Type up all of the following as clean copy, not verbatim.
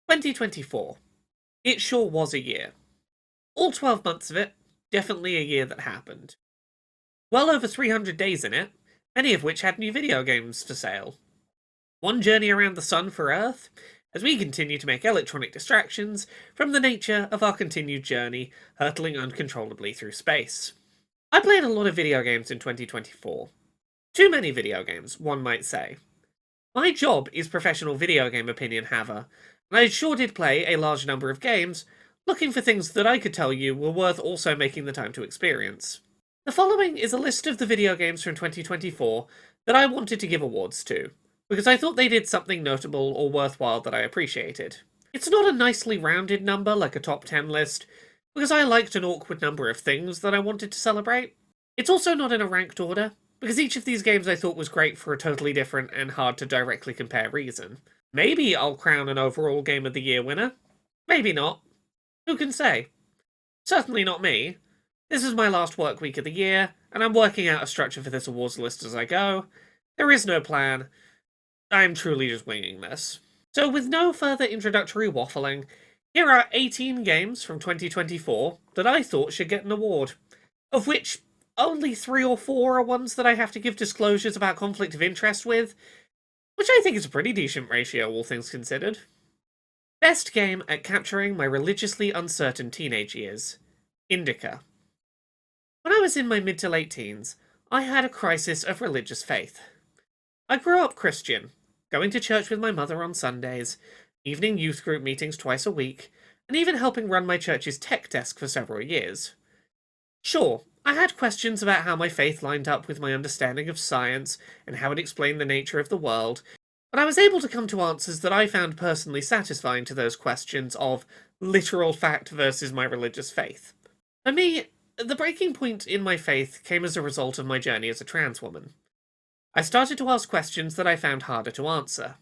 2024. It sure was a year. All 12 months of it, definitely a year that happened. Well over 300 days in it, many of which had new video games for sale. One journey around the sun for Earth, as we continue to make electronic distractions from the nature of our continued journey, hurtling uncontrollably through space. I played a lot of video games in 2024. Too many video games, one might say. My job is professional video game opinion haver, and I sure did play a large number of games, looking for things that I could tell you were worth also making the time to experience. The following is a list of the video games from 2024 that I wanted to give awards to, because I thought they did something notable or worthwhile that I appreciated. It's not a nicely rounded number like a top 10 list, because I liked an awkward number of things that I wanted to celebrate. It's also not in a ranked order, because each of these games I thought was great for a totally different and hard to directly compare reason. Maybe I'll crown an overall Game of the Year winner. Maybe not. Who can say? Certainly not me. This is my last work week of the year, and I'm working out a structure for this awards list as I go. There is no plan. I'm truly just winging this. So with no further introductory waffling, here are 18 games from 2024 that I thought should get an award, of which only 3 or 4 are ones that I have to give disclosures about conflict of interest with, which I think is a pretty decent ratio, all things considered. Best game at capturing my religiously uncertain teenage years. Indika. When I was in my mid to late teens, I had a crisis of religious faith. I grew up Christian, going to church with my mother on Sundays, evening youth group meetings twice a week, and even helping run my church's tech desk for several years. Sure, I had questions about how my faith lined up with my understanding of science and how it explained the nature of the world, but I was able to come to answers that I found personally satisfying to those questions of literal fact versus my religious faith. For me, the breaking point in my faith came as a result of my journey as a trans woman. I started to ask questions that I found harder to answer.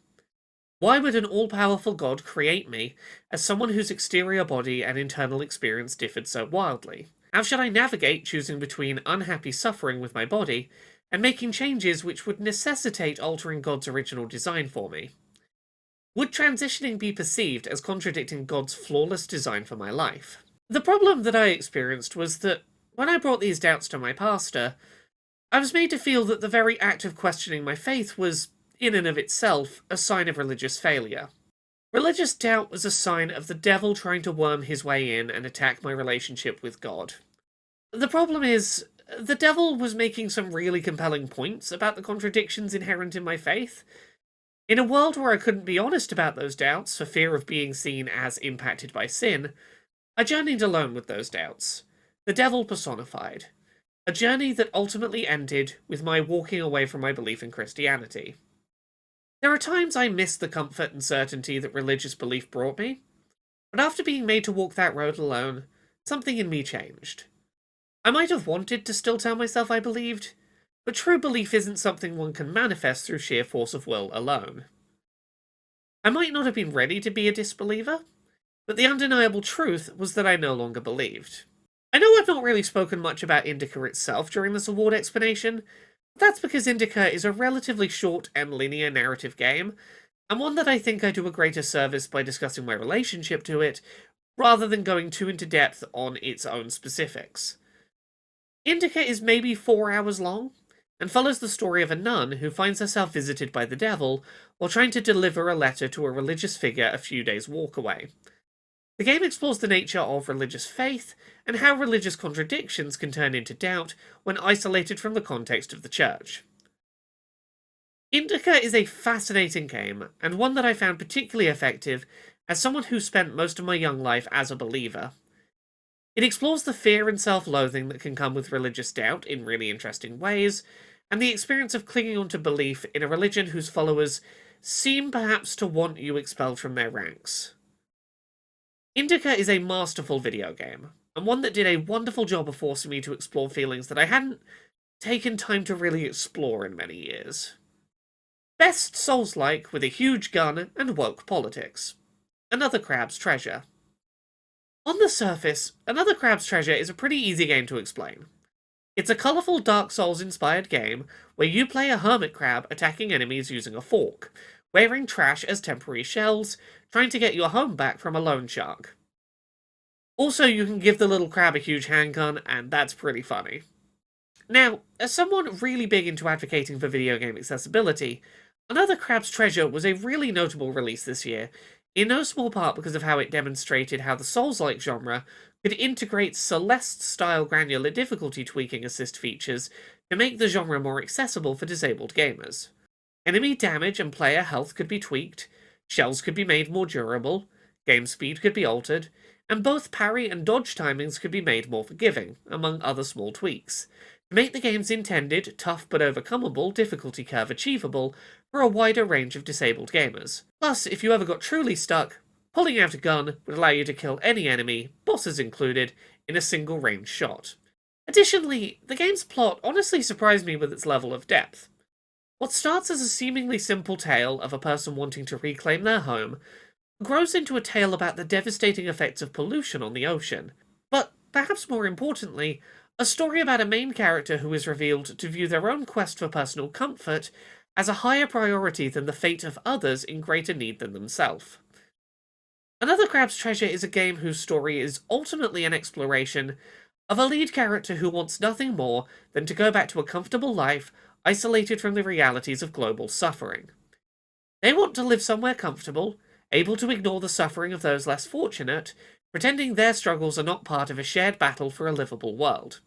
Why would an all-powerful God create me as someone whose exterior body and internal experience differed so wildly? How should I navigate choosing between unhappy suffering with my body and making changes which would necessitate altering God's original design for me? Would transitioning be perceived as contradicting God's flawless design for my life? The problem that I experienced was that when I brought these doubts to my pastor, I was made to feel that the very act of questioning my faith was, in and of itself, a sign of religious failure. Religious doubt was a sign of the devil trying to worm his way in and attack my relationship with God. The problem is, the devil was making some really compelling points about the contradictions inherent in my faith. In a world where I couldn't be honest about those doubts for fear of being seen as impacted by sin, I journeyed alone with those doubts, the devil personified. A journey that ultimately ended with my walking away from my belief in Christianity. There are times I miss the comfort and certainty that religious belief brought me, but after being made to walk that road alone, something in me changed. I might have wanted to still tell myself I believed, but true belief isn't something one can manifest through sheer force of will alone. I might not have been ready to be a disbeliever, but the undeniable truth was that I no longer believed. I know I've not really spoken much about Indika itself during this award explanation, but that's because Indika is a relatively short and linear narrative game, and one that I think I do a greater service by discussing my relationship to it, rather than going too into depth on its own specifics. Indika is maybe 4 hours long, and follows the story of a nun who finds herself visited by the devil while trying to deliver a letter to a religious figure a few days' walk away. The game explores the nature of religious faith, and how religious contradictions can turn into doubt when isolated from the context of the church. Indika is a fascinating game, and one that I found particularly effective as someone who spent most of my young life as a believer. It explores the fear and self-loathing that can come with religious doubt in really interesting ways, and the experience of clinging onto belief in a religion whose followers seem perhaps to want you expelled from their ranks. Indika is a masterful video game, and one that did a wonderful job of forcing me to explore feelings that I hadn't taken time to really explore in many years. Best Souls-like with a huge gun and woke politics. Another Crab's Treasure. On the surface, Another Crab's Treasure is a pretty easy game to explain. It's a colourful Dark Souls-inspired game where you play a hermit crab attacking enemies using a fork, wearing trash as temporary shells, trying to get your home back from a loan shark. Also, you can give the little crab a huge handgun, and that's pretty funny. Now, as someone really big into advocating for video game accessibility, Another Crab's Treasure was a really notable release this year, in no small part because of how it demonstrated how the Souls-like genre could integrate Celeste-style granular difficulty tweaking assist features to make the genre more accessible for disabled gamers. Enemy damage and player health could be tweaked, shells could be made more durable, game speed could be altered, and both parry and dodge timings could be made more forgiving, among other small tweaks, to make the game's intended, tough but overcomable difficulty curve achievable for a wider range of disabled gamers. Plus, if you ever got truly stuck, pulling out a gun would allow you to kill any enemy, bosses included, in a single range shot. Additionally, the game's plot honestly surprised me with its level of depth. What starts as a seemingly simple tale of a person wanting to reclaim their home grows into a tale about the devastating effects of pollution on the ocean, but, perhaps more importantly, a story about a main character who is revealed to view their own quest for personal comfort as a higher priority than the fate of others in greater need than themselves. Another Crab's Treasure is a game whose story is ultimately an exploration of a lead character who wants nothing more than to go back to a comfortable life isolated from the realities of global suffering. They want to live somewhere comfortable, able to ignore the suffering of those less fortunate, pretending their struggles are not part of a shared battle for a livable world.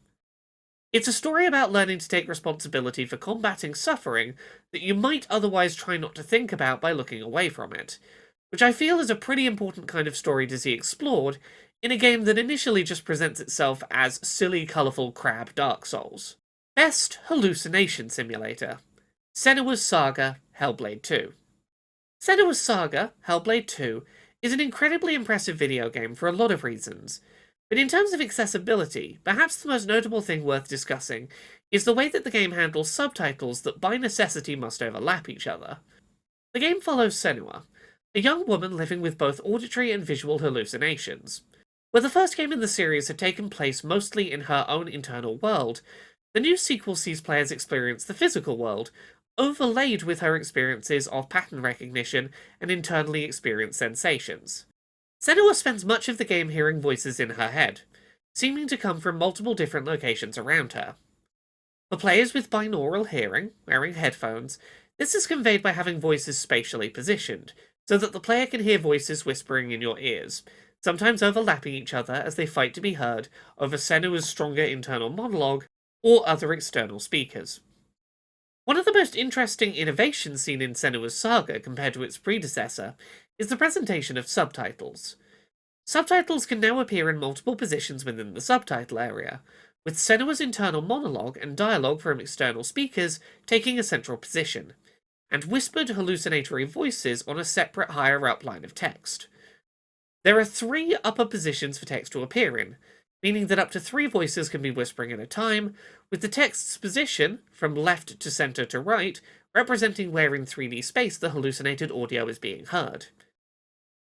It's a story about learning to take responsibility for combating suffering that you might otherwise try not to think about by looking away from it, which I feel is a pretty important kind of story to see explored in a game that initially just presents itself as silly, colourful crab Dark Souls. Best Hallucination Simulator: Senua's Saga Hellblade 2. Senua's Saga Hellblade 2 is an incredibly impressive video game for a lot of reasons, but in terms of accessibility, perhaps the most notable thing worth discussing is the way that the game handles subtitles that by necessity must overlap each other. The game follows Senua, a young woman living with both auditory and visual hallucinations. Where the first game in the series had taken place mostly in her own internal world, the new sequel sees players experience the physical world, overlaid with her experiences of pattern recognition and internally experienced sensations. Senua spends much of the game hearing voices in her head, seeming to come from multiple different locations around her. For players with binaural hearing, wearing headphones, this is conveyed by having voices spatially positioned, so that the player can hear voices whispering in your ears, sometimes overlapping each other as they fight to be heard over Senua's stronger internal monologue or other external speakers. One of the most interesting innovations seen in Senua's Saga compared to its predecessor is the presentation of subtitles. Subtitles can now appear in multiple positions within the subtitle area, with Senua's internal monologue and dialogue from external speakers taking a central position, and whispered hallucinatory voices on a separate higher-up line of text. There are 3 upper positions for text to appear in, meaning that up to 3 voices can be whispering at a time, with the text's position, from left to center to right, representing where in 3D space the hallucinated audio is being heard.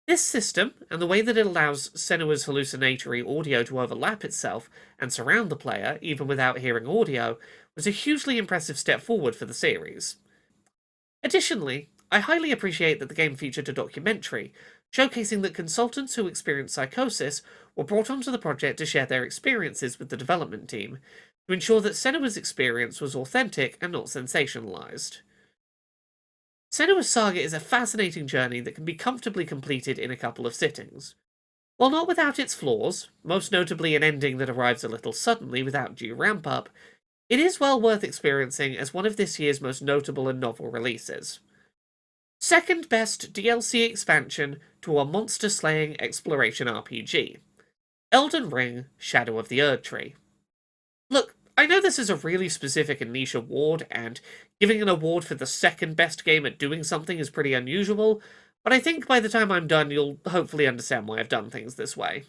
This system, and the way that it allows Senua's hallucinatory audio to overlap itself and surround the player, even without hearing audio, was a hugely impressive step forward for the series. Additionally, I highly appreciate that the game featured a documentary, showcasing that consultants who experienced psychosis were brought onto the project to share their experiences with the development team, to ensure that Senua's experience was authentic and not sensationalized. Senua's Saga is a fascinating journey that can be comfortably completed in a couple of sittings. While not without its flaws, most notably an ending that arrives a little suddenly without due ramp-up, it is well worth experiencing as one of this year's most notable and novel releases. Second best DLC expansion to a monster-slaying exploration RPG: Elden Ring: Shadow of the Erdtree. Look, I know this is a really specific and niche award, and giving an award for the second best game at doing something is pretty unusual, but I think by the time I'm done you'll hopefully understand why I've done things this way.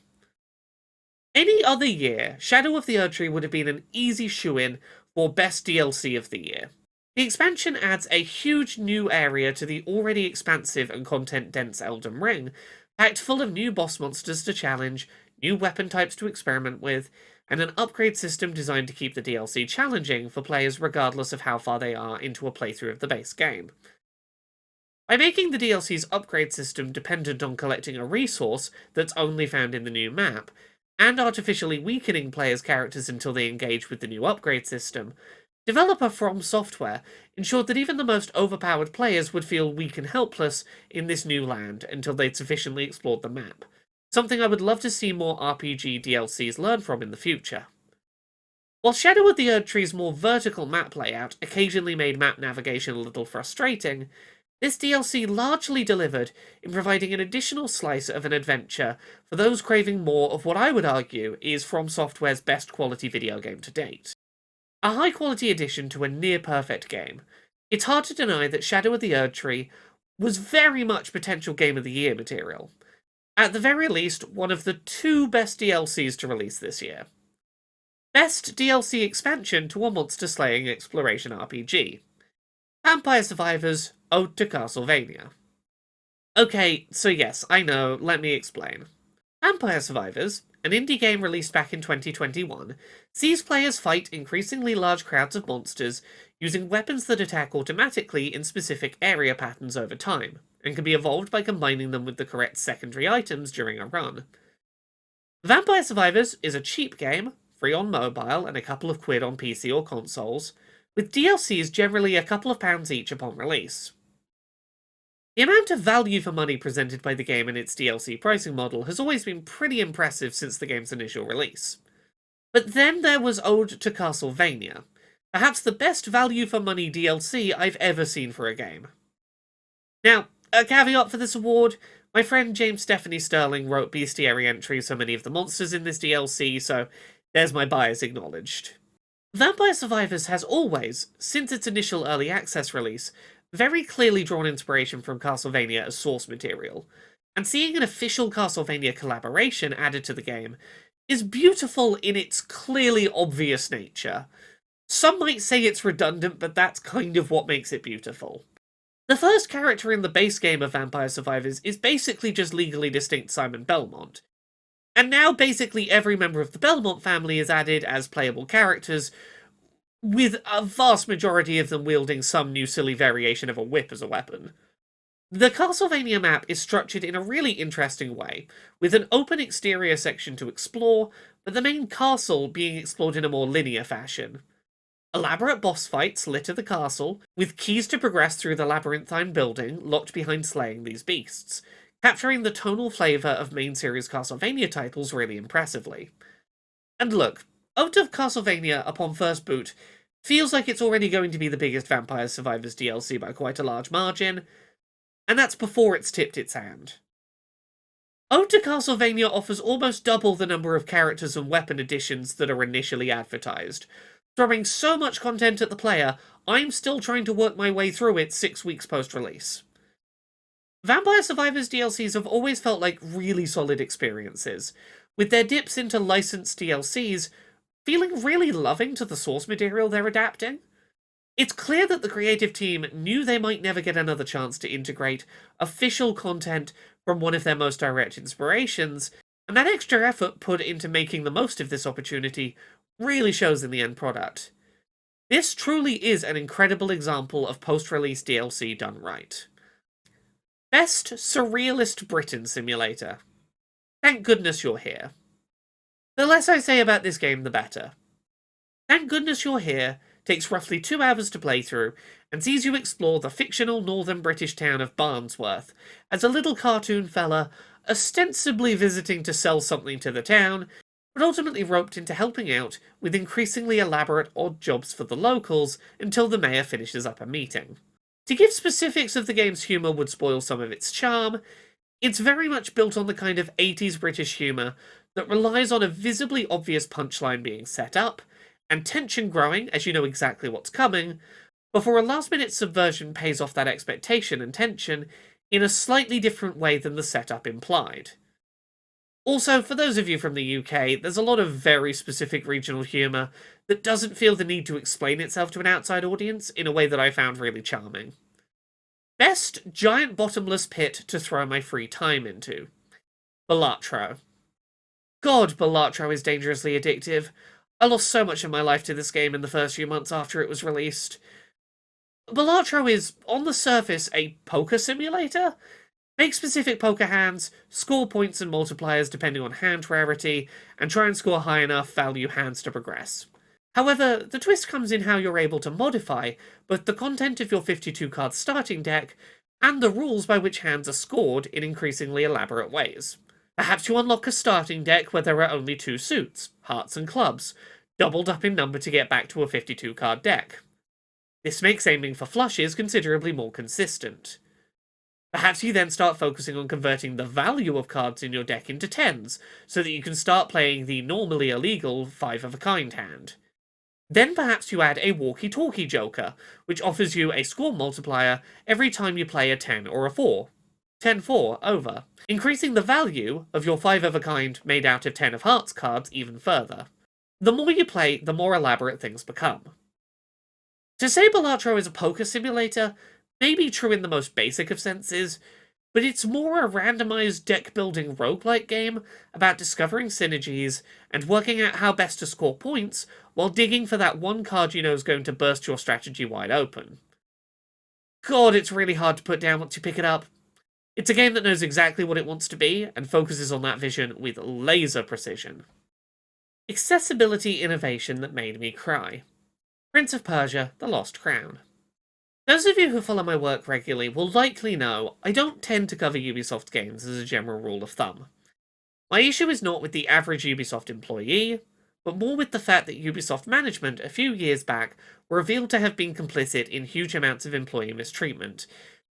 Any other year, Shadow of the Erdtree would have been an easy shoo-in for best DLC of the year. The expansion adds a huge new area to the already expansive and content-dense Elden Ring, packed full of new boss monsters to challenge, new weapon types to experiment with, and an upgrade system designed to keep the DLC challenging for players regardless of how far they are into a playthrough of the base game. By making the DLC's upgrade system dependent on collecting a resource that's only found in the new map, and artificially weakening players' characters until they engage with the new upgrade system, developer From Software ensured that even the most overpowered players would feel weak and helpless in this new land until they'd sufficiently explored the map, something I would love to see more RPG DLCs learn from in the future. While Shadow of the Erdtree's more vertical map layout occasionally made map navigation a little frustrating, this DLC largely delivered in providing an additional slice of an adventure for those craving more of what I would argue is From Software's best quality video game to date. A high-quality addition to a near-perfect game, it's hard to deny that Shadow of the Erdtree was very much potential Game of the Year material. At the very least, one of the 2 best DLCs to release this year. Best DLC expansion to a monster-slaying exploration RPG. Vampire Survivors Ode to Castlevania. Okay, so yes, I know, let me explain. Vampire Survivors, an indie game released back in 2021, sees players fight increasingly large crowds of monsters using weapons that attack automatically in specific area patterns over time, and can be evolved by combining them with the correct secondary items during a run. Vampire Survivors is a cheap game, free on mobile and a couple of quid on PC or consoles, with DLCs generally a couple of pounds each upon release. The amount of value for money presented by the game and its DLC pricing model has always been pretty impressive since the game's initial release. But then there was Ode to Castlevania, perhaps the best value for money DLC I've ever seen for a game. Now, a caveat for this award, my friend James Stephanie Sterling wrote bestiary entries for many of the monsters in this DLC, so there's my bias acknowledged. Vampire Survivors has always, since its initial early access release, very clearly drawn inspiration from Castlevania as source material, and seeing an official Castlevania collaboration added to the game is beautiful in its clearly obvious nature. Some might say it's redundant, but that's kind of what makes it beautiful. The first character in the base game of Vampire Survivors is basically just legally distinct Simon Belmont, and now basically every member of the Belmont family is added as playable characters, with a vast majority of them wielding some new silly variation of a whip as a weapon. The Castlevania map is structured in a really interesting way, with an open exterior section to explore, but the main castle being explored in a more linear fashion. Elaborate boss fights litter the castle, with keys to progress through the labyrinthine building locked behind slaying these beasts, capturing the tonal flavour of main series Castlevania titles really impressively. And look, Ode of Castlevania, upon first boot, feels like it's already going to be the biggest Vampire Survivors DLC by quite a large margin, and that's before it's tipped its hand. Ode to Castlevania offers almost double the number of characters and weapon additions that are initially advertised, throwing so much content at the player, I'm still trying to work my way through it 6 weeks post-release. Vampire Survivors DLCs have always felt like really solid experiences, with their dips into licensed DLCs feeling really loving to the source material they're adapting. It's clear that the creative team knew they might never get another chance to integrate official content from one of their most direct inspirations, and that extra effort put into making the most of this opportunity really shows in the end product. This truly is an incredible example of post-release DLC done right. Best Surrealist Britain Simulator. Thank goodness you're here. The less I say about this game, the better. Thank goodness you're here takes roughly 2 hours to play through, and sees you explore the fictional northern British town of Barnsworth, as a little cartoon fella ostensibly visiting to sell something to the town, but ultimately roped into helping out with increasingly elaborate odd jobs for the locals until the mayor finishes up a meeting. To give specifics of the game's humour would spoil some of its charm, it's very much built on the kind of 80s British humour that relies on a visibly obvious punchline being set up, and tension growing as you know exactly what's coming, before a last-minute subversion pays off that expectation and tension in a slightly different way than the setup implied. Also, for those of you from the UK, there's a lot of very specific regional humour that doesn't feel the need to explain itself to an outside audience in a way that I found really charming. Best giant bottomless pit to throw my free time into. Balatro. God, Balatro is dangerously addictive. I lost so much of my life to this game in the first few months after it was released. Balatro is, on the surface, a poker simulator. Make specific poker hands, score points and multipliers depending on hand rarity, and try and score high enough value hands to progress. However, the twist comes in how you're able to modify both the content of your 52-card starting deck and the rules by which hands are scored in increasingly elaborate ways. Perhaps you unlock a starting deck where there are only 2 suits, hearts and clubs, doubled up in number to get back to a 52-card deck. This makes aiming for flushes considerably more consistent. Perhaps you then start focusing on converting the value of cards in your deck into 10s, so that you can start playing the normally illegal 5-of-a-kind hand. Then perhaps you add a walkie-talkie joker, which offers you a score multiplier every time you play a 10 or a 4. 10-4 over, increasing the value of your 5-of-a-kind made out of 10 of hearts cards even further. The more you play, the more elaborate things become. To say Balatro is a poker simulator may be true in the most basic of senses, but it's more a randomized deck-building roguelike game about discovering synergies and working out how best to score points while digging for that one card you know is going to burst your strategy wide open. God, it's really hard to put down once you pick it up. It's a game that knows exactly what it wants to be and focuses on that vision with laser precision. Accessibility innovation that made me cry. Prince of Persia: The Lost Crown. Those of you who follow my work regularly will likely know I don't tend to cover Ubisoft games as a general rule of thumb. My issue is not with the average Ubisoft employee, but more with the fact that Ubisoft management a few years back were revealed to have been complicit in huge amounts of employee mistreatment,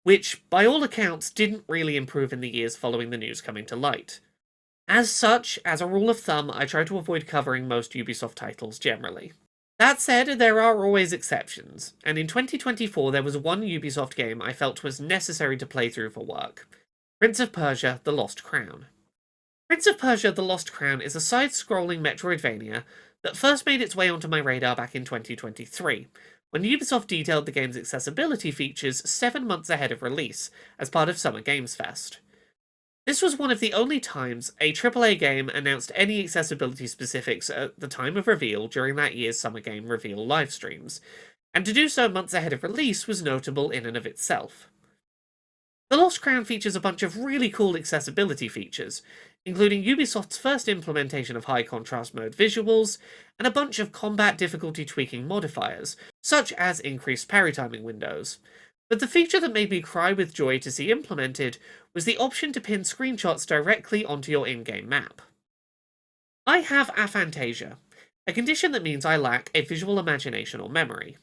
which, by all accounts, didn't really improve in the years following the news coming to light. As such, as a rule of thumb, I try to avoid covering most Ubisoft titles generally. That said, there are always exceptions, and in 2024 there was one Ubisoft game I felt was necessary to play through for work: Prince of Persia: The Lost Crown. Prince of Persia: The Lost Crown is a side-scrolling Metroidvania that first made its way onto my radar back in 2023, when Ubisoft detailed the game's accessibility features 7 months ahead of release, as part of Summer Games Fest. This was one of the only times a AAA game announced any accessibility specifics at the time of reveal during that year's Summer Game Reveal livestreams, and to do so months ahead of release was notable in and of itself. The Lost Crown features a bunch of really cool accessibility features, including Ubisoft's first implementation of high contrast mode visuals, and a bunch of combat difficulty tweaking modifiers, such as increased parry timing windows. But the feature that made me cry with joy to see implemented was the option to pin screenshots directly onto your in-game map. I have aphantasia, a condition that means I lack a visual imagination or memory.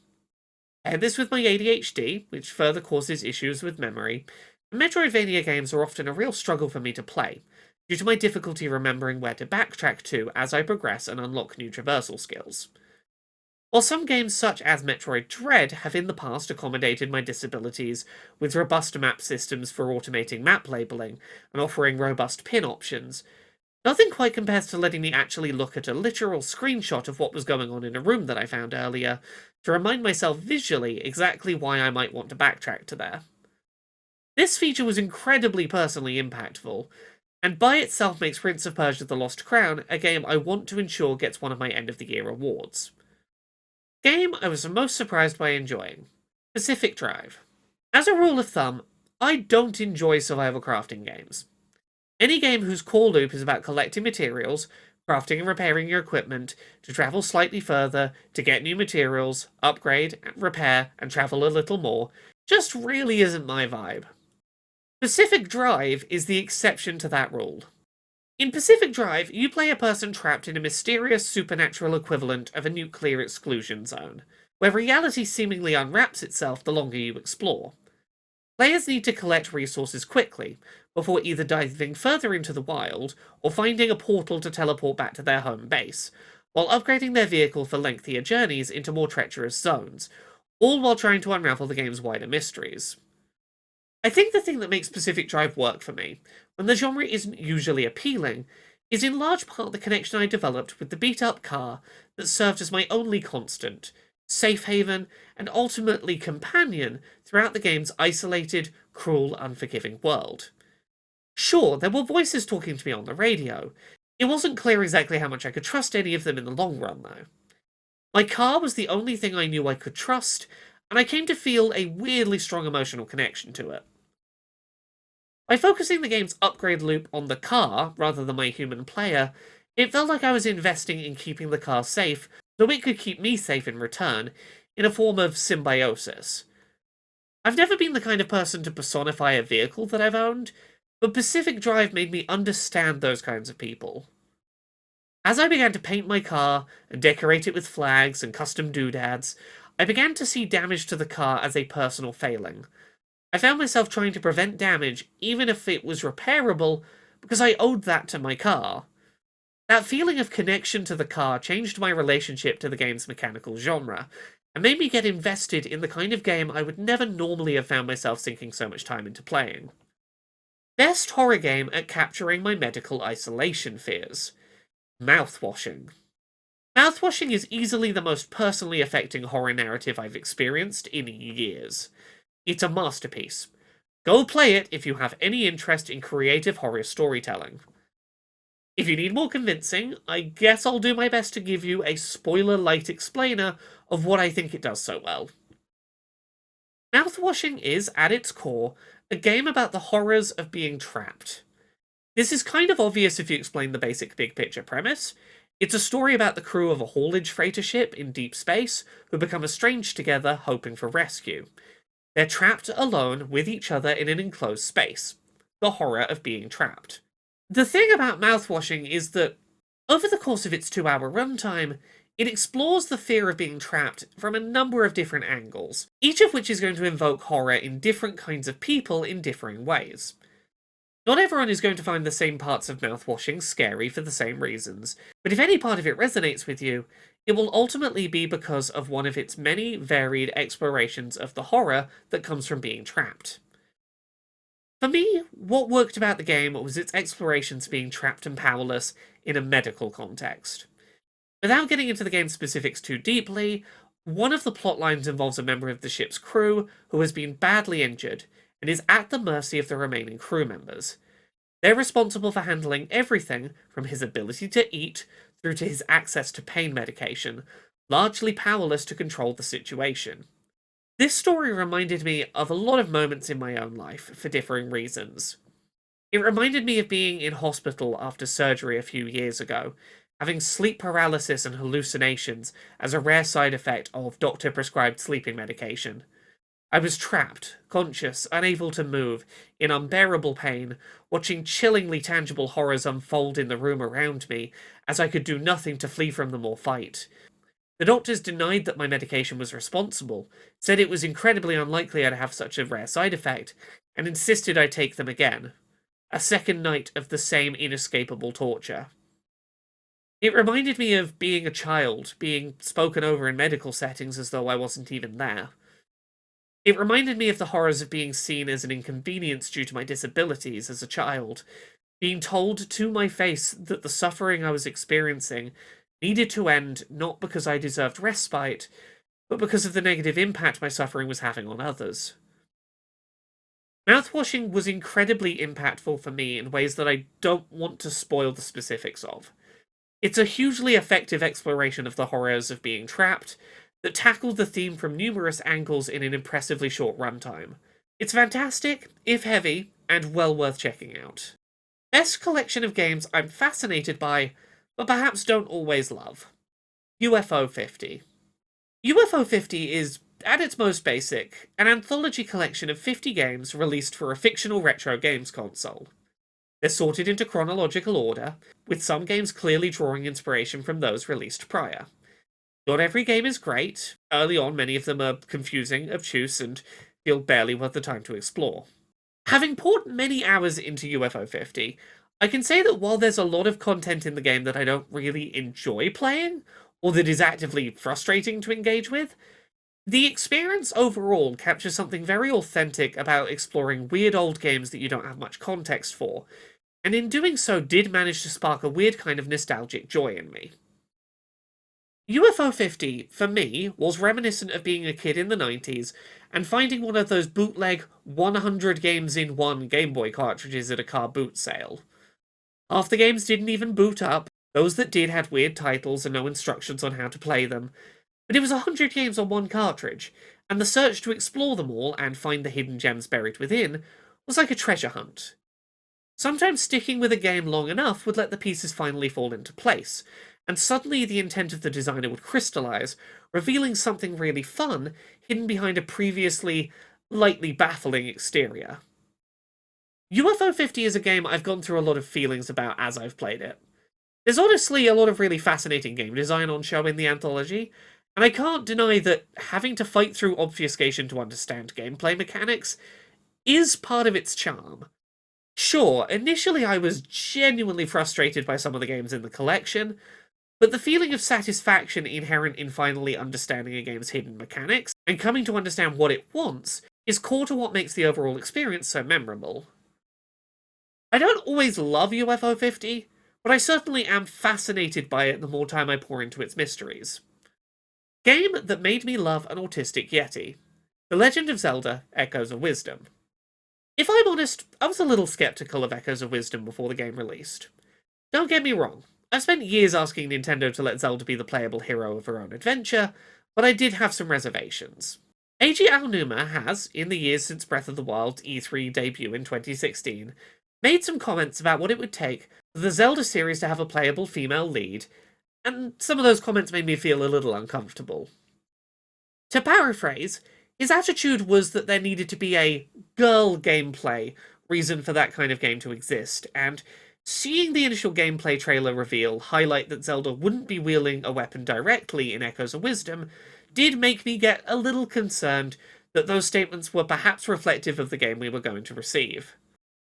Pair this with my ADHD, which further causes issues with memory, and Metroidvania games are often a real struggle for me to play, due to my difficulty remembering where to backtrack to as I progress and unlock new traversal skills. While some games such as Metroid Dread have in the past accommodated my disabilities with robust map systems for automating map labeling and offering robust pin options, nothing quite compares to letting me actually look at a literal screenshot of what was going on in a room that I found earlier to remind myself visually exactly why I might want to backtrack to there. This feature was incredibly personally impactful, and by itself makes Prince of Persia: The Lost Crown a game I want to ensure gets one of my end-of-the-year awards. Game I was most surprised by enjoying: Pacific Drive. As a rule of thumb, I don't enjoy survival crafting games. Any game whose core loop is about collecting materials, crafting and repairing your equipment, to travel slightly further, to get new materials, upgrade, repair, and travel a little more, just really isn't my vibe. Pacific Drive is the exception to that rule. In Pacific Drive, you play a person trapped in a mysterious supernatural equivalent of a nuclear exclusion zone, where reality seemingly unwraps itself the longer you explore. Players need to collect resources quickly, before either diving further into the wild, or finding a portal to teleport back to their home base, while upgrading their vehicle for lengthier journeys into more treacherous zones, all while trying to unravel the game's wider mysteries. I think the thing that makes Pacific Drive work for me, when the genre isn't usually appealing, is in large part the connection I developed with the beat-up car that served as my only constant, safe haven, and ultimately companion throughout the game's isolated, cruel, unforgiving world. Sure, there were voices talking to me on the radio. It wasn't clear exactly how much I could trust any of them in the long run, though. My car was the only thing I knew I could trust, and I came to feel a weirdly strong emotional connection to it. By focusing the game's upgrade loop on the car, rather than my human player, it felt like I was investing in keeping the car safe, so it could keep me safe in return, in a form of symbiosis. I've never been the kind of person to personify a vehicle that I've owned, but Pacific Drive made me understand those kinds of people. As I began to paint my car and decorate it with flags and custom doodads, I began to see damage to the car as a personal failing. I found myself trying to prevent damage, even if it was repairable, because I owed that to my car. That feeling of connection to the car changed my relationship to the game's mechanical genre, and made me get invested in the kind of game I would never normally have found myself sinking so much time into playing. Best horror game at capturing my medical isolation fears. Mouthwashing. Mouthwashing is easily the most personally affecting horror narrative I've experienced in years. It's a masterpiece. Go play it if you have any interest in creative horror storytelling. If you need more convincing, I guess I'll do my best to give you a spoiler-light explainer of what I think it does so well. Mouthwashing is, at its core, a game about the horrors of being trapped. This is kind of obvious if you explain the basic big-picture premise. It's a story about the crew of a haulage freighter ship in deep space who become estranged together, hoping for rescue. They're trapped alone with each other in an enclosed space. The horror of being trapped. The thing about Mouthwashing is that, over the course of its 2-hour runtime, it explores the fear of being trapped from a number of different angles, each of which is going to invoke horror in different kinds of people in differing ways. Not everyone is going to find the same parts of Mouthwashing scary for the same reasons, but if any part of it resonates with you, it will ultimately be because of one of its many varied explorations of the horror that comes from being trapped. For me, what worked about the game was its explorations being trapped and powerless in a medical context. Without getting into the game's specifics too deeply, one of the plot lines involves a member of the ship's crew who has been badly injured and is at the mercy of the remaining crew members. They're responsible for handling everything from his ability to eat through to his access to pain medication, largely powerless to control the situation. This story reminded me of a lot of moments in my own life, for differing reasons. It reminded me of being in hospital after surgery a few years ago, having sleep paralysis and hallucinations as a rare side effect of doctor-prescribed sleeping medication. I was trapped, conscious, unable to move, in unbearable pain, watching chillingly tangible horrors unfold in the room around me, as I could do nothing to flee from them or fight. The doctors denied that my medication was responsible, said it was incredibly unlikely I'd have such a rare side effect, and insisted I take them again. A second night of the same inescapable torture. It reminded me of being a child, being spoken over in medical settings as though I wasn't even there. It reminded me of the horrors of being seen as an inconvenience due to my disabilities as a child, being told to my face that the suffering I was experiencing needed to end not because I deserved respite, but because of the negative impact my suffering was having on others. Mouthwashing was incredibly impactful for me in ways that I don't want to spoil the specifics of. It's a hugely effective exploration of the horrors of being trapped that tackled the theme from numerous angles in an impressively short runtime. It's fantastic, if heavy, and well worth checking out. Best collection of games I'm fascinated by, but perhaps don't always love. UFO 50. UFO 50 is, at its most basic, an anthology collection of 50 games released for a fictional retro games console. They're sorted into chronological order, with some games clearly drawing inspiration from those released prior. Not every game is great. Early on, many of them are confusing, obtuse, and feel barely worth the time to explore. Having poured many hours into UFO 50, I can say that while there's a lot of content in the game that I don't really enjoy playing, or that is actively frustrating to engage with, the experience overall captures something very authentic about exploring weird old games that you don't have much context for, and in doing so did manage to spark a weird kind of nostalgic joy in me. UFO 50, for me, was reminiscent of being a kid in the 90s and finding one of those bootleg 100 games in one Game Boy cartridges at a car boot sale. Half the games didn't even boot up, those that did had weird titles and no instructions on how to play them, but it was 100 games on one cartridge, and the search to explore them all and find the hidden gems buried within was like a treasure hunt. Sometimes sticking with a game long enough would let the pieces finally fall into place, and suddenly the intent of the designer would crystallize, revealing something really fun hidden behind a previously lightly baffling exterior. UFO 50 is a game I've gone through a lot of feelings about as I've played it. There's honestly a lot of really fascinating game design on show in the anthology, and I can't deny that having to fight through obfuscation to understand gameplay mechanics is part of its charm. Sure, initially I was genuinely frustrated by some of the games in the collection, but the feeling of satisfaction inherent in finally understanding a game's hidden mechanics and coming to understand what it wants is core to what makes the overall experience so memorable. I don't always love UFO 50, but I certainly am fascinated by it the more time I pour into its mysteries. Game that made me love an autistic yeti. The Legend of Zelda: Echoes of Wisdom. If I'm honest, I was a little skeptical of Echoes of Wisdom before the game released. Don't get me wrong, I've spent years asking Nintendo to let Zelda be the playable hero of her own adventure, but I did have some reservations. Eiji Aonuma has, in the years since Breath of the Wild's E3 debut in 2016, made some comments about what it would take for the Zelda series to have a playable female lead, and some of those comments made me feel a little uncomfortable. To paraphrase, his attitude was that there needed to be a girl gameplay reason for that kind of game to exist, and seeing the initial gameplay trailer reveal highlight that Zelda wouldn't be wielding a weapon directly in Echoes of Wisdom did make me get a little concerned that those statements were perhaps reflective of the game we were going to receive.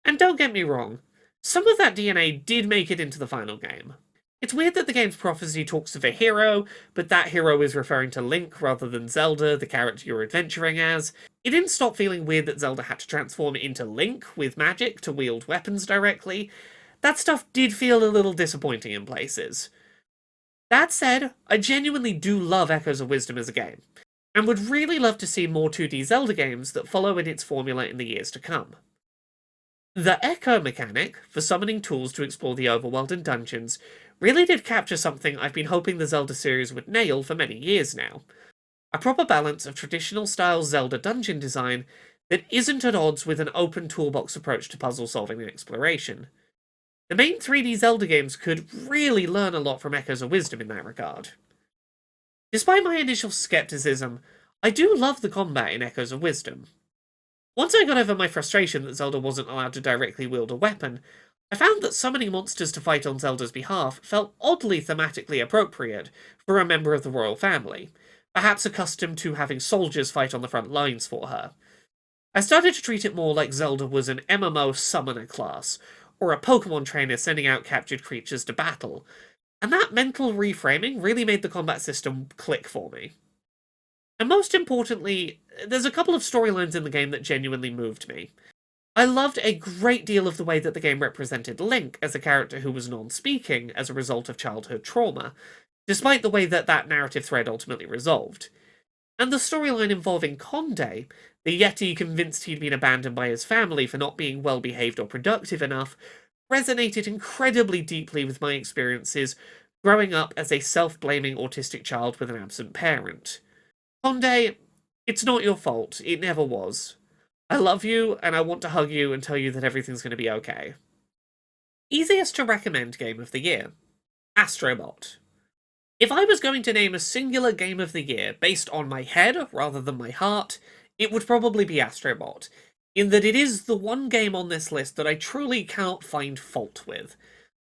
And don't get me wrong, some of that DNA did make it into the final game. It's weird that the game's prophecy talks of a hero, but that hero is referring to Link rather than Zelda, the character you're adventuring as. It didn't stop feeling weird that Zelda had to transform into Link with magic to wield weapons directly. That stuff did feel a little disappointing in places. That said, I genuinely do love Echoes of Wisdom as a game, and would really love to see more 2D Zelda games that follow in its formula in the years to come. The Echo mechanic, for summoning tools to explore the overworld and dungeons, really did capture something I've been hoping the Zelda series would nail for many years now. A proper balance of traditional-style Zelda dungeon design that isn't at odds with an open toolbox approach to puzzle-solving and exploration. The main 3D Zelda games could really learn a lot from Echoes of Wisdom in that regard. Despite my initial skepticism, I do love the combat in Echoes of Wisdom. Once I got over my frustration that Zelda wasn't allowed to directly wield a weapon, I found that summoning monsters to fight on Zelda's behalf felt oddly thematically appropriate for a member of the royal family, perhaps accustomed to having soldiers fight on the front lines for her. I started to treat it more like Zelda was an MMO summoner class, or a Pokemon trainer sending out captured creatures to battle, and that mental reframing really made the combat system click for me. And most importantly, there's a couple of storylines in the game that genuinely moved me. I loved a great deal of the way that the game represented Link as a character who was non-speaking as a result of childhood trauma, despite the way that that narrative thread ultimately resolved. And the storyline involving Conde, the Yeti convinced he'd been abandoned by his family for not being well-behaved or productive enough, resonated incredibly deeply with my experiences growing up as a self-blaming autistic child with an absent parent. Conde, it's not your fault. It never was. I love you, and I want to hug you and tell you that everything's going to be okay. Easiest to recommend game of the year. Astro Bot. If I was going to name a singular game of the year based on my head rather than my heart, it would probably be Astro Bot, in that it is the one game on this list that I truly cannot find fault with.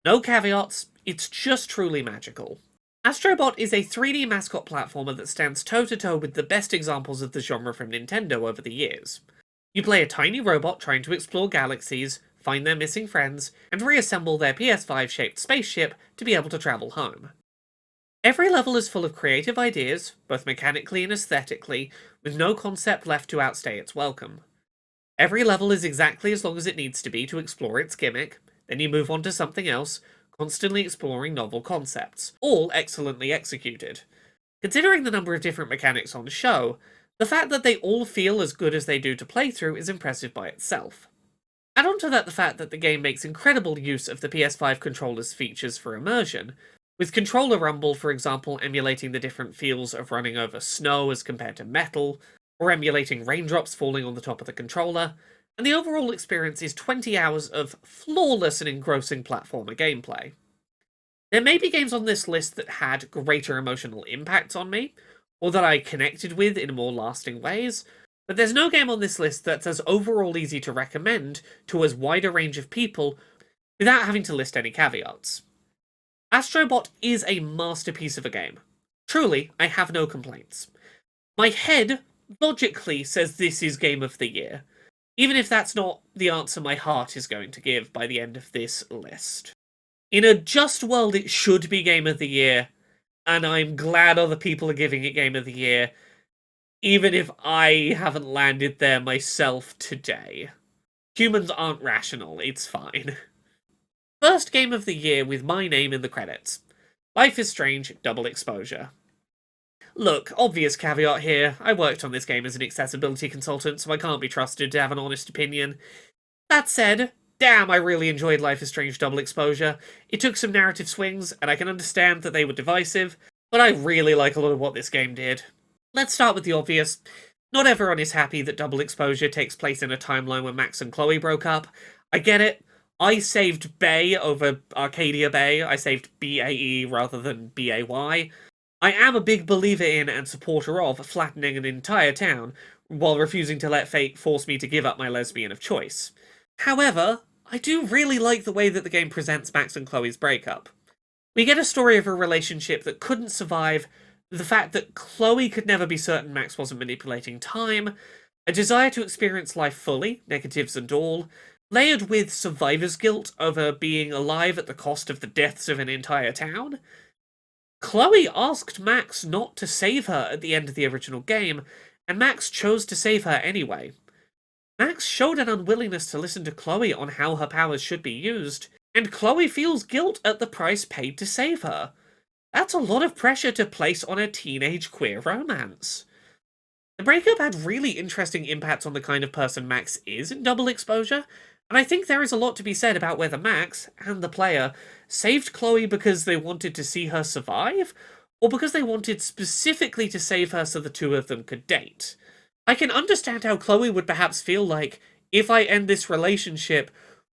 No caveats, it's just truly magical. Astro Bot is a 3D mascot platformer that stands toe-to-toe with the best examples of the genre from Nintendo over the years. You play a tiny robot trying to explore galaxies, find their missing friends, and reassemble their PS5-shaped spaceship to be able to travel home. Every level is full of creative ideas, both mechanically and aesthetically, with no concept left to outstay its welcome. Every level is exactly as long as it needs to be to explore its gimmick, then you move on to something else, constantly exploring novel concepts, all excellently executed. Considering the number of different mechanics on show, the fact that they all feel as good as they do to play through is impressive by itself. Add on to that the fact that the game makes incredible use of the PS5 controller's features for immersion, with controller rumble, for example, emulating the different feels of running over snow as compared to metal, or emulating raindrops falling on the top of the controller, and the overall experience is 20 hours of flawless and engrossing platformer gameplay. There may be games on this list that had greater emotional impacts on me, or that I connected with in more lasting ways, but there's no game on this list that's as overall easy to recommend to as wide a range of people without having to list any caveats. Astro Bot is a masterpiece of a game. Truly, I have no complaints. My head logically says this is Game of the Year, even if that's not the answer my heart is going to give by the end of this list. In a just world, it should be Game of the Year, and I'm glad other people are giving it Game of the Year, even if I haven't landed there myself today. Humans aren't rational, it's fine. First Game of the Year with my name in the credits. Life is Strange Double Exposure. Look, obvious caveat here, I worked on this game as an accessibility consultant, so I can't be trusted to have an honest opinion. That said, damn, I really enjoyed Life is Strange Double Exposure. It took some narrative swings, and I can understand that they were divisive, but I really like a lot of what this game did. Let's start with the obvious. Not everyone is happy that Double Exposure takes place in a timeline when Max and Chloe broke up. I get it. I saved Bay over Arcadia Bay. I saved BAE rather than BAY. I am a big believer in and supporter of flattening an entire town, while refusing to let fate force me to give up my lesbian of choice. However, I do really like the way that the game presents Max and Chloe's breakup. We get a story of a relationship that couldn't survive the fact that Chloe could never be certain Max wasn't manipulating time, a desire to experience life fully, negatives and all, layered with survivor's guilt over being alive at the cost of the deaths of an entire town. Chloe asked Max not to save her at the end of the original game, and Max chose to save her anyway. Max showed an unwillingness to listen to Chloe on how her powers should be used, and Chloe feels guilt at the price paid to save her. That's a lot of pressure to place on a teenage queer romance. The breakup had really interesting impacts on the kind of person Max is in Double Exposure, and I think there is a lot to be said about whether Max, and the player, saved Chloe because they wanted to see her survive, or because they wanted specifically to save her so the two of them could date. I can understand how Chloe would perhaps feel like, if I end this relationship,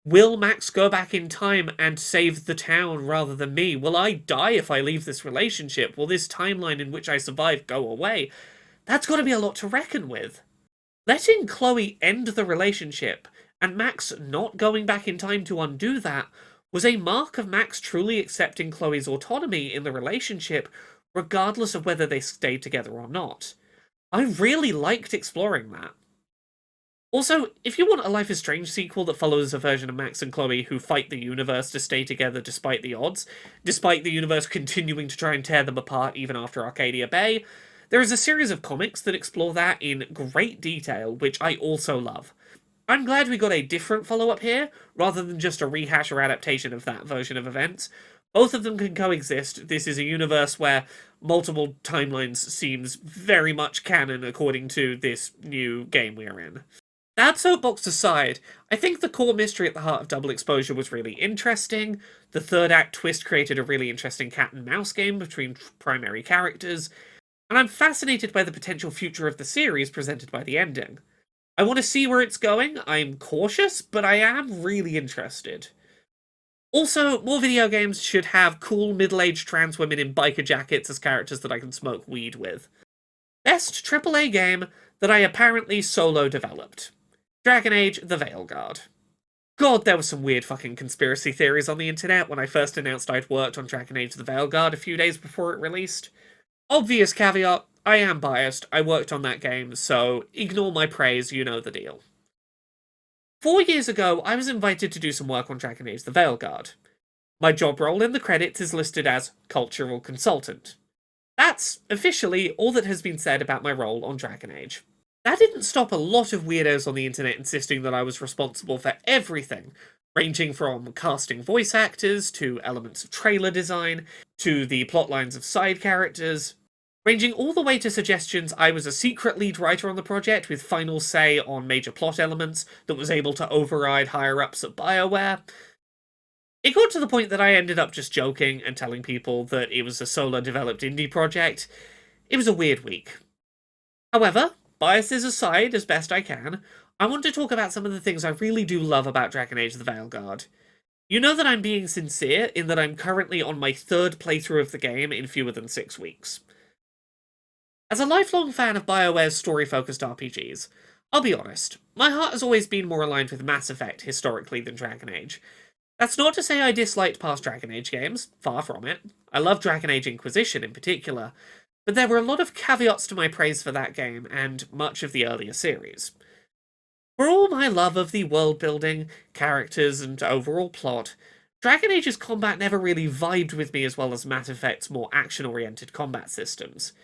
will Max go back in time and save the town rather than me? Will I die if I leave this relationship? Will this timeline in which I survive go away? That's got to be a lot to reckon with. Letting Chloe end the relationship, and Max not going back in time to undo that, was a mark of Max truly accepting Chloe's autonomy in the relationship, regardless of whether they stayed together or not. I really liked exploring that. Also, if you want a Life is Strange sequel that follows a version of Max and Chloe who fight the universe to stay together despite the odds, despite the universe continuing to try and tear them apart even after Arcadia Bay, there is a series of comics that explore that in great detail, which I also love. I'm glad we got a different follow-up here, rather than just a rehash or adaptation of that version of events. Both of them can coexist. This is a universe where multiple timelines seems very much canon according to this new game we're in. That soapbox aside, I think the core mystery at the heart of Double Exposure was really interesting. The third act twist created a really interesting cat and mouse game between primary characters, and I'm fascinated by the potential future of the series presented by the ending. I want to see where it's going. I'm cautious, but I am really interested. Also, more video games should have cool middle-aged trans women in biker jackets as characters that I can smoke weed with. Best AAA game that I apparently solo developed. Dragon Age: The Veilguard. God, there were some weird fucking conspiracy theories on the internet when I first announced I'd worked on Dragon Age: The Veilguard a few days before it released. Obvious caveat, I am biased, I worked on that game, so ignore my praise, you know the deal. 4 years ago, I was invited to do some work on Dragon Age: The Veilguard. My job role in the credits is listed as Cultural Consultant. That's, officially, all that has been said about my role on Dragon Age. That didn't stop a lot of weirdos on the internet insisting that I was responsible for everything, ranging from casting voice actors, to elements of trailer design, to the plotlines of side characters, ranging all the way to suggestions I was a secret lead writer on the project with final say on major plot elements that was able to override higher-ups at BioWare. It got to the point that I ended up just joking and telling people that it was a solo-developed indie project. It was a weird week. However, biases aside as best I can, I want to talk about some of the things I really do love about Dragon Age the Veilguard. You know that I'm being sincere in that I'm currently on my 3rd playthrough of the game in fewer than 6 weeks. As a lifelong fan of BioWare's story-focused RPGs, I'll be honest, my heart has always been more aligned with Mass Effect historically than Dragon Age. That's not to say I disliked past Dragon Age games, far from it. I love Dragon Age Inquisition in particular, but there were a lot of caveats to my praise for that game and much of the earlier series. For all my love of the world building, characters, and overall plot, Dragon Age's combat never really vibed with me as well as Mass Effect's more action-oriented combat systems.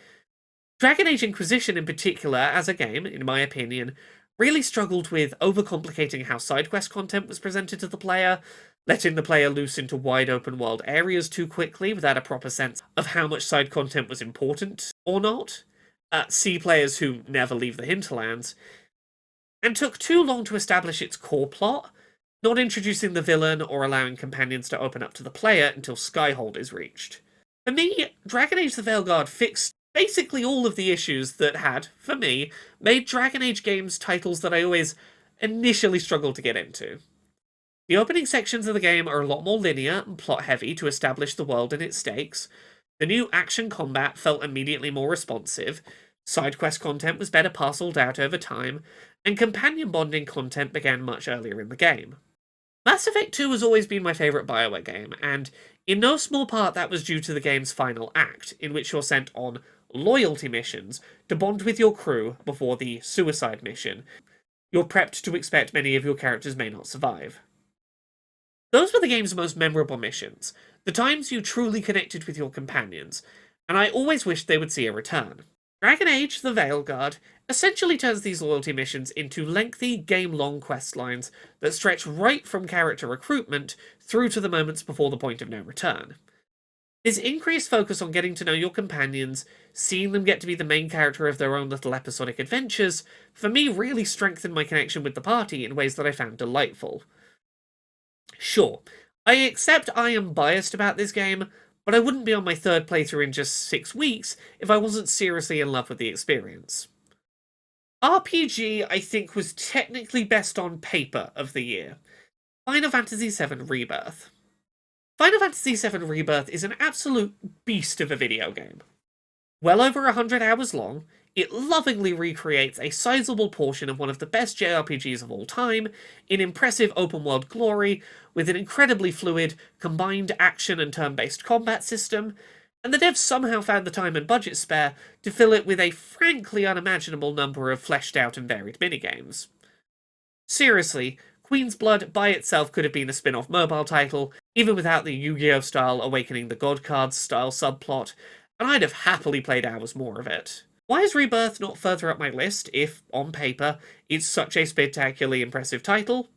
Dragon Age Inquisition in particular, as a game, in my opinion, really struggled with overcomplicating how side quest content was presented to the player, letting the player loose into wide open world areas too quickly without a proper sense of how much side content was important or not, see players who never leave the hinterlands, and took too long to establish its core plot, not introducing the villain or allowing companions to open up to the player until Skyhold is reached. For me, Dragon Age the Veilguard fixed basically all of the issues that had, for me, made Dragon Age games titles that I always initially struggled to get into. The opening sections of the game are a lot more linear and plot-heavy to establish the world and its stakes. The new action combat felt immediately more responsive, side quest content was better parceled out over time, and companion bonding content began much earlier in the game. Mass Effect 2 has always been my favourite BioWare game, and in no small part that was due to the game's final act, in which you're sent on loyalty missions to bond with your crew before the suicide mission. You're prepped to expect many of your characters may not survive. Those were the game's most memorable missions, the times you truly connected with your companions, and I always wished they would see a return. Dragon Age the Veilguard essentially turns these loyalty missions into lengthy, game-long quest lines that stretch right from character recruitment through to the moments before the point of no return. This increased focus on getting to know your companions, seeing them get to be the main character of their own little episodic adventures, for me really strengthened my connection with the party in ways that I found delightful. Sure, I accept I am biased about this game, but I wouldn't be on my 3rd playthrough in just 6 weeks if I wasn't seriously in love with the experience. RPG, I think, was technically best on paper of the year. Final Fantasy VII Rebirth. Final Fantasy VII Rebirth is an absolute beast of a video game. Well over 100 hours long, it lovingly recreates a sizable portion of one of the best JRPGs of all time, in impressive open-world glory, with an incredibly fluid, combined action and turn-based combat system, and the devs somehow found the time and budget spare to fill it with a frankly unimaginable number of fleshed-out and varied minigames. Seriously, Queen's Blood by itself could have been a spin-off mobile title, even without the Yu-Gi-Oh! Style Awakening the God Cards style subplot, and I'd have happily played hours more of it. Why is Rebirth not further up my list if, on paper, it's such a spectacularly impressive title?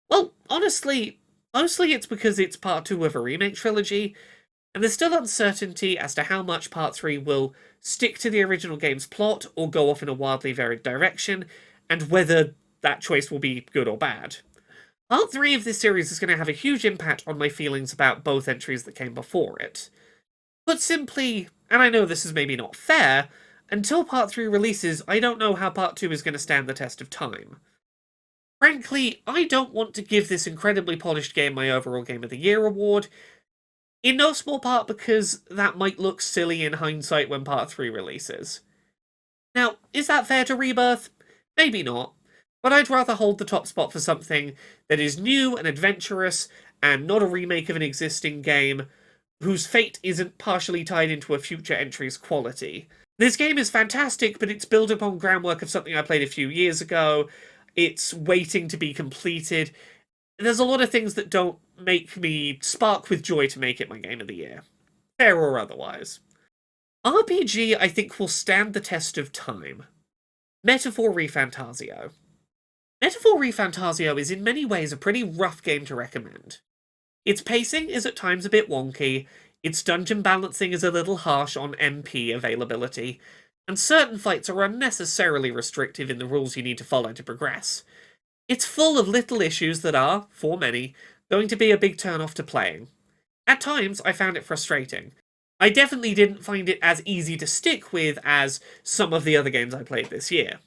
Well, honestly, mostly it's because it's part 2 of a remake trilogy, and there's still uncertainty as to how much Part 3 will stick to the original game's plot or go off in a wildly varied direction, and whether that choice will be good or bad. Part 3 of this series is going to have a huge impact on my feelings about both entries that came before it. Put simply, and I know this is maybe not fair, until Part 3 releases, I don't know how Part 2 is going to stand the test of time. Frankly, I don't want to give this incredibly polished game my overall Game of the Year award, in no small part because that might look silly in hindsight when Part 3 releases. Now, is that fair to Rebirth? Maybe not, but I'd rather hold the top spot for something that is new and adventurous, and not a remake of an existing game, whose fate isn't partially tied into a future entry's quality. This game is fantastic, but it's built upon groundwork of something I played a few years ago. It's waiting to be completed. There's a lot of things that don't make me spark with joy to make it my Game of the Year. Fair or otherwise. RPG, I think, will stand the test of time. Metaphor re Fantazio. Metaphor re Fantazio is in many ways a pretty rough game to recommend. Its pacing is at times a bit wonky, its dungeon balancing is a little harsh on MP availability, and certain fights are unnecessarily restrictive in the rules you need to follow to progress. It's full of little issues that are, for many, going to be a big turn-off to playing. At times, I found it frustrating. I definitely didn't find it as easy to stick with as some of the other games I played this year.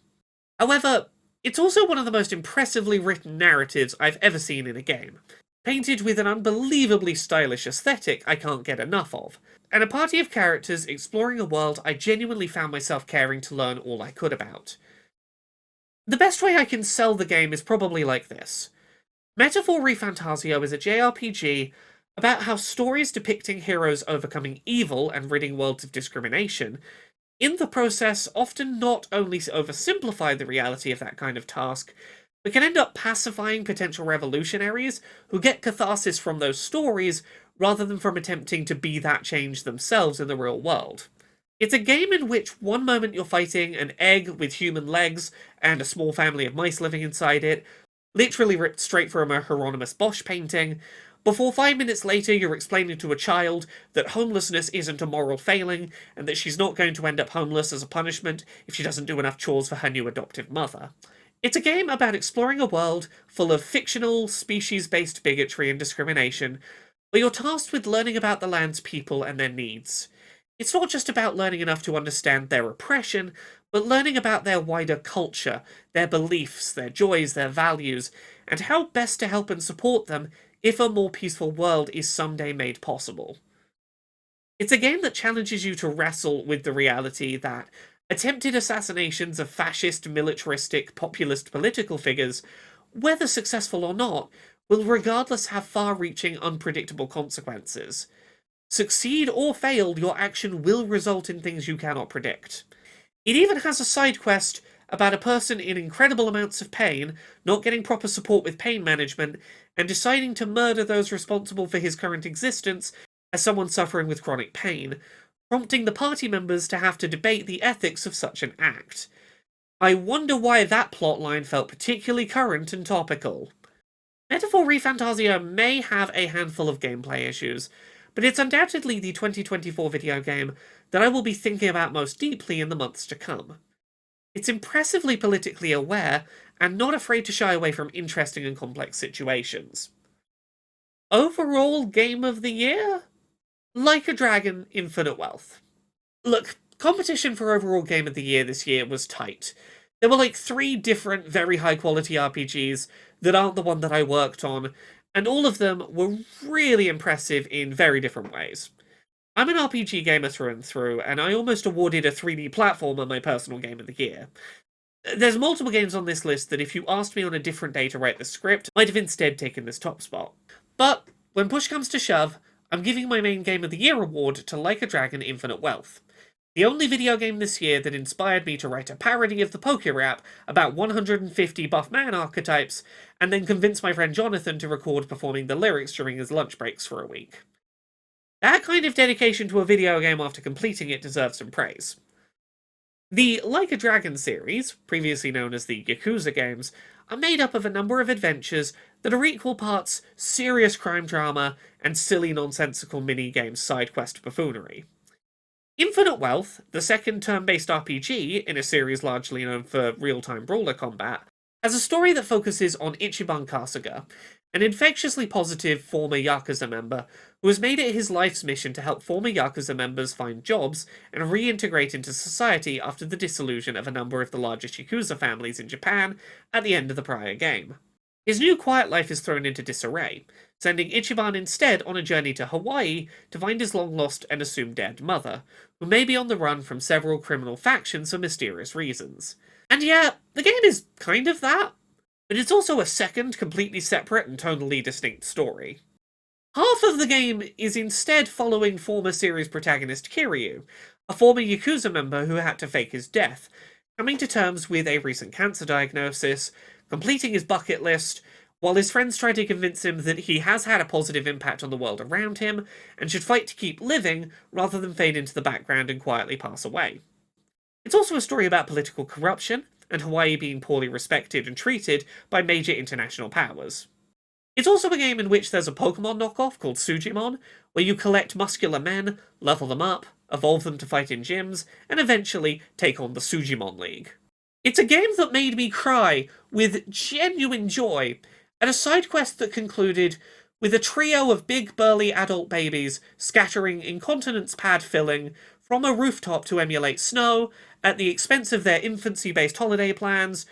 However, it's also one of the most impressively written narratives I've ever seen in a game, painted with an unbelievably stylish aesthetic I can't get enough of, and a party of characters exploring a world I genuinely found myself caring to learn all I could about. The best way I can sell the game is probably like this. Metaphor Fantazio is a JRPG about how stories depicting heroes overcoming evil and ridding worlds of discrimination, in the process often not only oversimplify the reality of that kind of task, but can end up pacifying potential revolutionaries who get catharsis from those stories rather than from attempting to be that change themselves in the real world. It's a game in which one moment you're fighting an egg with human legs and a small family of mice living inside it, literally ripped straight from a Hieronymus Bosch painting, before 5 minutes later you're explaining to a child that homelessness isn't a moral failing, and that she's not going to end up homeless as a punishment if she doesn't do enough chores for her new adoptive mother. It's a game about exploring a world full of fictional, species-based bigotry and discrimination, where you're tasked with learning about the land's people and their needs. It's not just about learning enough to understand their oppression, but learning about their wider culture, their beliefs, their joys, their values, and how best to help and support them if a more peaceful world is someday made possible. It's a game that challenges you to wrestle with the reality that attempted assassinations of fascist, militaristic, populist political figures, whether successful or not, will regardless have far-reaching, unpredictable consequences. Succeed or fail, your action will result in things you cannot predict. It even has a side quest about a person in incredible amounts of pain, not getting proper support with pain management, and deciding to murder those responsible for his current existence as someone suffering with chronic pain, prompting the party members to have to debate the ethics of such an act. I wonder why that plotline felt particularly current and topical. Metaphor Fantazio may have a handful of gameplay issues, but it's undoubtedly the 2024 video game that I will be thinking about most deeply in the months to come. It's impressively politically aware, and not afraid to shy away from interesting and complex situations. Overall Game of the Year? Like a Dragon, Infinite Wealth. Look, competition for overall Game of the Year this year was tight. There were like 3 different very high quality RPGs that aren't the one that I worked on, and all of them were really impressive in very different ways. I'm an RPG gamer through and through, and I almost awarded a 3D platformer my personal Game of the Year. There's multiple games on this list that if you asked me on a different day to write the script, I'd have instead taken this top spot. But when push comes to shove, I'm giving my main Game of the Year award to Like a Dragon Infinite Wealth. The only video game this year that inspired me to write a parody of the Poke Rap about 150 buff man archetypes, and then convince my friend Jonathan to record performing the lyrics during his lunch breaks for a week. That kind of dedication to a video game after completing it deserves some praise. The Like a Dragon series, previously known as the Yakuza games, are made up of a number of adventures that are equal parts serious crime drama and silly nonsensical mini-game side quest buffoonery. Infinite Wealth, the second turn-based RPG in a series largely known for real-time brawler combat, has a story that focuses on Ichiban Kasuga, an infectiously positive former Yakuza member who has made it his life's mission to help former Yakuza members find jobs and reintegrate into society after the dissolution of a number of the largest Yakuza families in Japan at the end of the prior game. His new quiet life is thrown into disarray, sending Ichiban instead on a journey to Hawaii to find his long-lost and assumed dead mother, who may be on the run from several criminal factions for mysterious reasons. And yeah, the game is kind of that, but it's also a second, completely separate and tonally distinct story. Half of the game is instead following former series protagonist Kiryu, a former Yakuza member who had to fake his death, coming to terms with a recent cancer diagnosis, completing his bucket list, while his friends try to convince him that he has had a positive impact on the world around him, and should fight to keep living rather than fade into the background and quietly pass away. It's also a story about political corruption, and Hawaii being poorly respected and treated by major international powers. It's also a game in which there's a Pokemon knockoff called Sujimon, where you collect muscular men, level them up, evolve them to fight in gyms, and eventually take on the Sujimon League. It's a game that made me cry with genuine joy at a side quest that concluded with a trio of big burly adult babies scattering incontinence pad filling from a rooftop to emulate snow at the expense of their infancy-based holiday plans.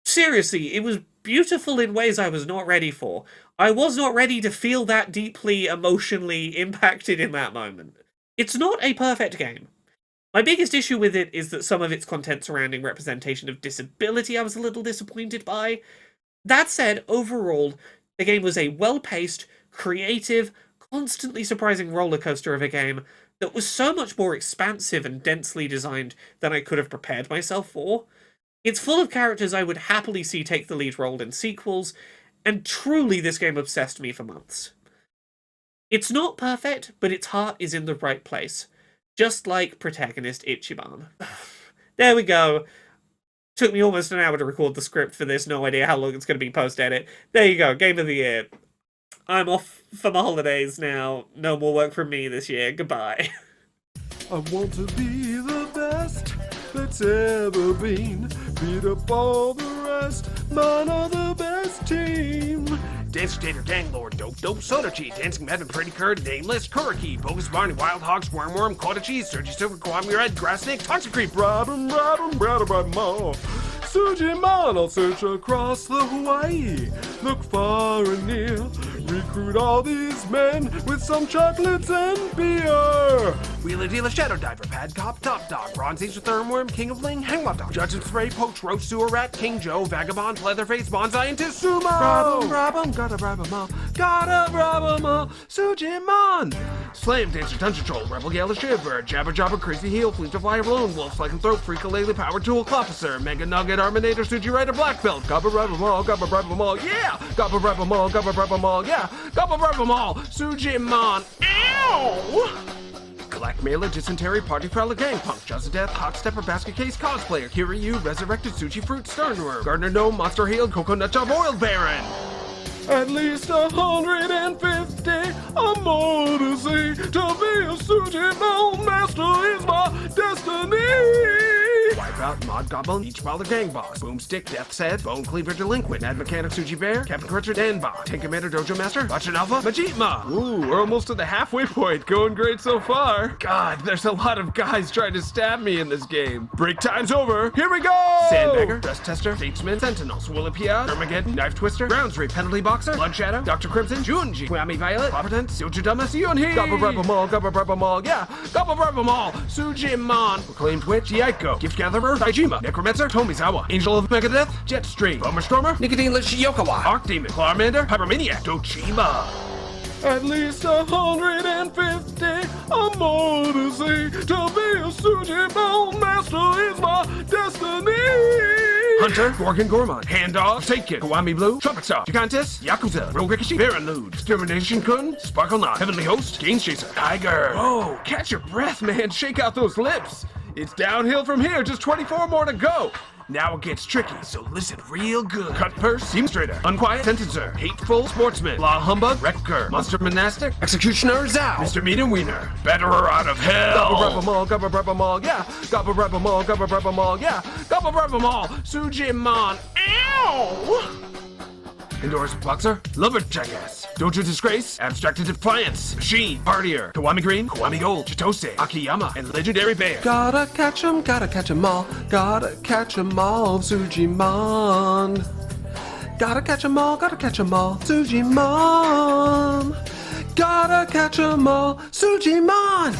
Seriously, it was beautiful in ways I was not ready for. I was not ready to feel that deeply emotionally impacted in that moment. It's not a perfect game. My biggest issue with it is that some of its content surrounding representation of disability I was a little disappointed by. That said, overall, the game was a well-paced, creative, constantly surprising rollercoaster of a game that was so much more expansive and densely designed than I could have prepared myself for. It's full of characters I would happily see take the lead role in sequels, and truly this game obsessed me for months. It's not perfect, but its heart is in the right place. Just like protagonist Ichiban. There we go. Took me almost an hour to record the script for this, no idea how long it's going to be post-edit. There you go, Game of the Year. I'm off for my holidays now. No more work from me this year. Goodbye. I want to be the best that's ever been. Beat up all the rest, mine are the best team. Dancer, Tater, Gang Lord, Dope, Soda Cheese, Dancing Madman, Pretty Curd, Nameless, Kuriki, Bogus Barney, Wild Hog, Squirm, Quarter Cheese, Surgy Silver, Kwame Red, Grass Snake, Toxic Creep, Ride 'em all. Sujimon, I'll search across the Hawaii. Look far and near. Recruit all these men with some chocolates and beer. Wheeler Dealer, Shadow Diver, Pad Cop, Top Dog, Bronze Age, Thermworm, King of Ling, Hangmon Dog, Judge and Spray, Poach, Roach, Sewer Rat, King Joe, Vagabond, Leatherface, Bonsai, and Sumo. Rob 'em, gotta bribe 'em all. Gotta bribe 'em all. Sujimon. Slam, Dancer, Dungeon Troll, Rebel Gala, Shiver, Jabber, Crazy Heel, Fleet to Fly, Balloon, Wolf, Lycanthrope, Freak-a-Lele, Power Tool, Clopper, Mega Nugget, Arminator, Suji Rider, Black Belt, Gobba bribe 'em all, yeah! Gobba bribe 'em all, yeah! Gobba bribe 'em all, Sujimon. Ow! Blackmailer, Dysentery, Party Prowler, Gang Punk, Jaws of Death, Hot Stepper, Basket Case, Cosplayer, Kiryu, Resurrected, Sushi Fruit, Sternworm, Gardener Gnome, Monster Healed, Coconut Job, Oil Baron. At least 150 or more to see. To be a Sujimon master is my destiny. Wipeout, Mod Goblin, Each Baller Gang Boss, Boomstick, Death's Head, Bone Cleaver Delinquent, Mad Mechanic Suji Bear, Captain Cruncher Danbot, Tank Commander Dojo Master, Bachin Alpha, Majitma. Ooh, we're almost to the halfway point. Going great so far. God, there's a lot of guys trying to stab me in this game. Break time's over. Here we go! Sandbagger, Dust Tester, Statesman, Sentinel, Swillipia, Armageddon, Knife Twister, Grounds Reap, Penalty Boxer, Blood Shadow, Dr. Crimson, Junji, Kwame Violet, Providence, Sujidama, Sionhi. Gobba bribe 'em all, yeah! Gobba bribe 'em all, Sujimon, Proclaimed Witch, Yaiko, Gift Gatherer, Daijima, Necromancer, Tomizawa, Angel of Megadeth, Jetstream, Bomber Stormer, Nicotine-less Yokawa, Archdemon, Clarmander, Hypermaniac, Dochima. At least 150 or more to see. To be a Sujimon master is my destiny. Hunter, Gorgon Gormon, Hand Dog, Sakekick, Kiwami Blue, Trumpet Star, Gigantis, Yakuza, Rogue Rikishi, Baron Lude, Extermination Kun, Sparkle Knot, Heavenly Host, Gains Chaser, Tiger. Oh, catch your breath, man. Shake out those lips. It's downhill from here. Just 24 more to go. Now it gets tricky, so listen real good. Cut Purse, Seamstrader, Unquiet, Sentencer, Hateful Sportsman, Law Humbug, Wrecker, Monster Monastic, Executioner Zao, Mr. Meat and Wiener, Betterer out of hell. Gobba bribe 'em all, yeah! Gobba bribe 'em all, yeah! Gobba bribe 'em all, Sujimon. Ow! Endorse Boxer, Lumberjackass, Dojo Disgrace, Abstracted Defiance, Machine, Partier, Kiwami Green, Kiwami Gold, Chitose, Akiyama, and Legendary Bear. Gotta catch 'em all, Sujimon. Gotta catch 'em all, Sujimon. Gotta catch 'em all, Sujimon.